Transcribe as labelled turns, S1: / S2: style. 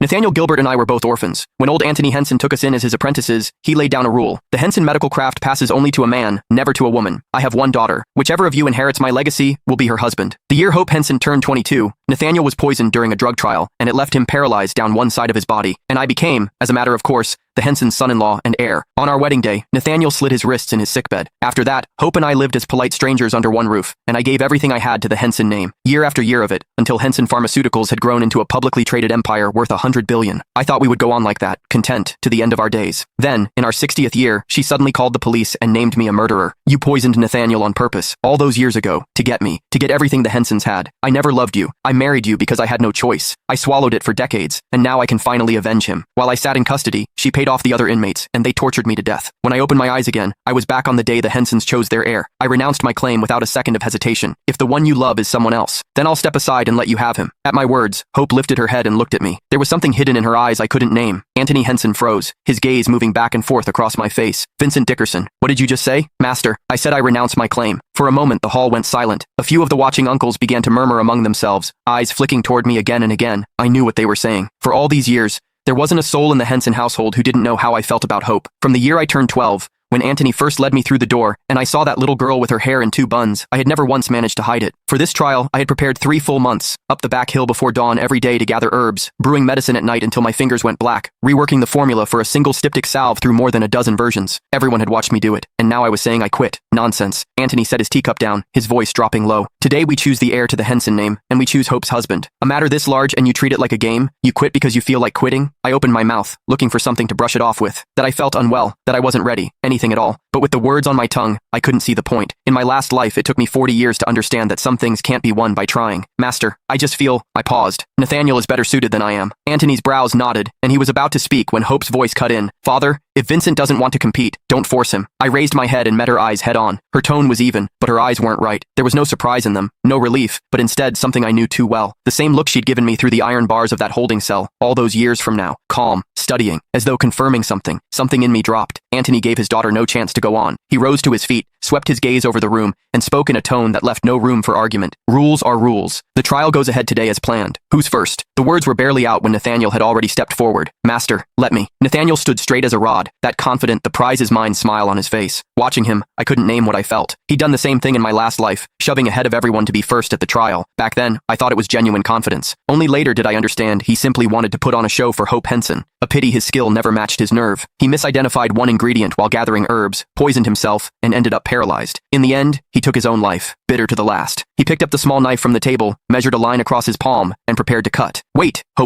S1: Nathaniel Gilbert and I were both orphans. When old Anthony Henson took us in as his apprentices, he laid down a rule. The Henson medical craft passes only to a man, never to a woman. I have one daughter. Whichever of you inherits my legacy will be her husband. The year Hope Henson turned 22, Nathaniel was poisoned during a drug trial, and it left him paralyzed down one side of his body, and I became, as a matter of course, the Henson's son-in-law and heir. On our wedding day, Nathaniel slit his wrists in his sickbed. After that, Hope and I lived as polite strangers under one roof, and I gave everything I had to the Henson name, year after year of it, until Henson Pharmaceuticals had grown into a publicly traded empire worth $100 billion. I thought we would go on like that, content, to the end of our days. Then, in our 60th year, she suddenly called the police and named me a murderer. You poisoned Nathaniel on purpose, all those years ago, to get me, to get everything the Hensons had. I never loved you. I married you because I had no choice. I swallowed it for decades, and now I can finally avenge him. While I sat in custody, she paid off the other inmates, and they tortured me to death. When I opened my eyes again, I was back on the day the Hensons chose their heir. I renounced my claim without a second of hesitation. If the one you love is someone else, then I'll step aside and let you have him. At my words, Hope lifted her head and looked at me. There was something hidden in her eyes I couldn't name. Anthony Henson froze, his gaze moving back and forth across my face. Vincent Dickerson, what did you just say? Master, I said I renounce my claim. For a moment, the hall went silent. A few of the watching uncles began to murmur among themselves, eyes flicking toward me again and again. I knew what they were saying. For all these years, there wasn't a soul in the Henson household who didn't know how I felt about Hope. From the year I turned 12, when Anthony first led me through the door, and I saw that little girl with her hair in two buns, I had never once managed to hide it. For this trial, I had prepared 3 full months, up the back hill before dawn every day to gather herbs, brewing medicine at night until my fingers went black, reworking the formula for a single styptic salve through more than a dozen versions. Everyone had watched me do it, and now I was saying I quit. Nonsense. Anthony set his teacup down, his voice dropping low. Today we choose the heir to the Henson name, and we choose Hope's husband. A matter this large and you treat it like a game? You quit because you feel like quitting? I opened my mouth, looking for something to brush it off with. That I felt unwell, that I wasn't ready, anything at all. But with the words on my tongue, I couldn't see the point. In my last life, it took me 40 years to understand that some things can't be won by trying. Master, I just feel... I paused. Nathaniel is better suited than I am. Anthony's brows nodded, and he was about to speak when Hope's voice cut in. Father, if Vincent doesn't want to compete, don't force him. I raised my head and met her eyes head on. Her tone was even, but her eyes weren't right. There was no surprise in them, no relief, but instead something I knew too well. The same look she'd given me through the iron bars of that holding cell, all those years from now. Calm, studying, as though confirming something. Something in me dropped. Anthony gave his daughter no chance to go on. He rose to his feet, swept his gaze over the room, and spoke in a tone that left no room for argument. Rules are rules. The trial goes ahead today as planned. Who's first? The words were barely out when Nathaniel had already stepped forward. Master, let me. Nathaniel stood straight as a rod, that confident, the prize is mine smile on his face. Watching him, I couldn't name what I felt. He'd done the same thing in my last life, shoving ahead of everyone to be first at the trial. Back then, I thought it was genuine confidence. Only later did I understand he simply wanted to put on a show for Hope Henson. A pity his skill never matched his nerve. He misidentified one ingredient while gathering herbs, poisoned himself, and ended up paralyzed. In the end, he took his own life, bitter to the last. He picked up the small knife from the table, measured a line across his palm, and prepared to cut. Wait, Hope